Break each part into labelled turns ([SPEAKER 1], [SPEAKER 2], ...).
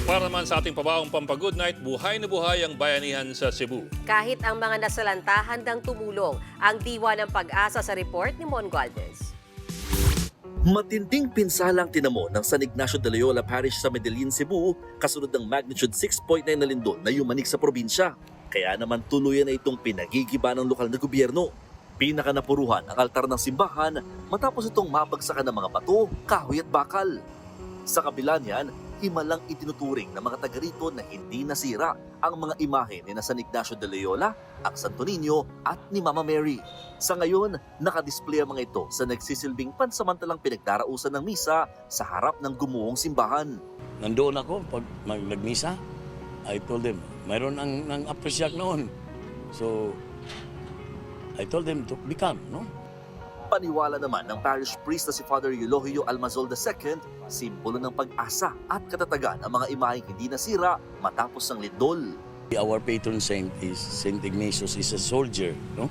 [SPEAKER 1] Para naman sa ating pabaong Pampa-Good Night, buhay na buhay ang bayanihan sa Cebu.
[SPEAKER 2] Kahit ang mga nasalanta handang tumulong, ang diwa ng pag-asa sa report ni Mon Gualvez.
[SPEAKER 3] Matinding pinsalang tinamo ng San Ignacio de Loyola Parish sa Medellin, Cebu, kasunod ng magnitude 6.9 na lindol na yumanig sa probinsya. Kaya naman tuluyan na itong pinagigiba ng lokal na gobyerno. Pinakanapuruhan ang altar ng simbahan matapos itong mabagsakan ng mga bato, kahoy at bakal. Sa kabila niyan, himalang itinuturing ng mga taga rito na hindi nasira ang mga imahe ni San Ignacio de Loyola, ang Santo Niño at ni Mama Mary. Sa ngayon, nakadisplay ang mga ito sa nagsisilbing pansamantalang pinagdarausan ng misa sa harap ng gumuhong simbahan.
[SPEAKER 4] Nandoon ako pag nagmisa. I told them, mayroon ang appresyak noon. So, I told them to be calm, no?
[SPEAKER 3] Paniwala naman ng parish priest na si Father Eulogio Almazol II, simbolo ng pag-asa at katatagan ang mga imaheng hindi nasira matapos ang lindol.
[SPEAKER 4] Our patron saint is Saint Ignatius, is a soldier, no?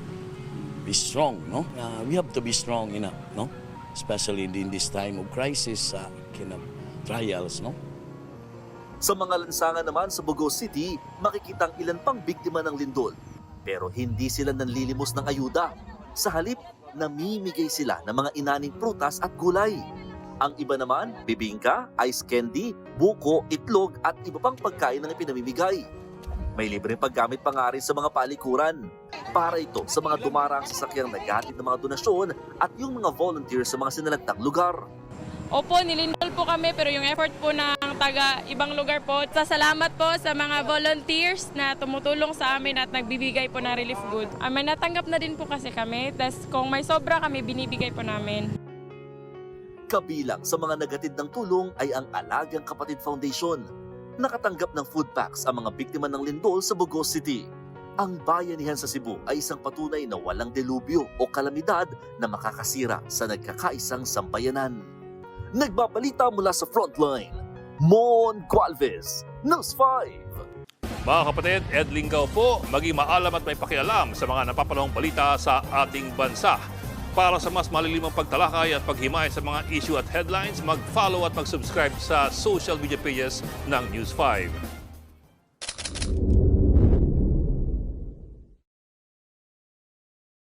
[SPEAKER 4] Be strong, no? We have to be strong enough, no? Especially in this time of crisis, kind of trials, no?
[SPEAKER 3] Sa mga lansangan naman sa Bogo City, makikitang ilan pang biktima ng lindol. Pero hindi sila nanlilimos ng ayuda. Sa halip, namimigay sila ng mga inaning prutas at gulay. Ang iba naman, bibingka, ice candy, buko, itlog at iba pang pagkain ang ipinamimigay. May libreng paggamit pa nga rin sa mga palikuran. Para ito sa mga dumarang sasakyang naghatid ng mga donasyon at yung mga volunteers sa mga sinalagtang lugar.
[SPEAKER 5] Opo, nilindol po kami pero yung effort po ng taga ibang lugar po. Salamat po sa mga volunteers na tumutulong sa amin at nagbibigay po ng relief good. May natanggap na din po kasi kami, tas kung may sobra kami, binibigay po namin.
[SPEAKER 3] Kabilang sa mga nagatid ng tulong ay ang Alagang Kapatid Foundation. Nakatanggap ng food packs ang mga biktima ng lindol sa Bogo City. Ang bayanihan sa Cebu ay isang patunay na walang delubyo o kalamidad na makakasira sa nagkakaisang sambayanan. Nagbabalita mula sa Frontline, Mon Gualvez, News 5.
[SPEAKER 1] Mga kapatid, Ed Lingaw po, maging maalam at may pakialam sa mga napapanahong balita sa ating bansa. Para sa mas malilimang pagtalakay at paghimay sa mga issue at headlines, mag-follow at mag-subscribe sa social media pages ng News 5.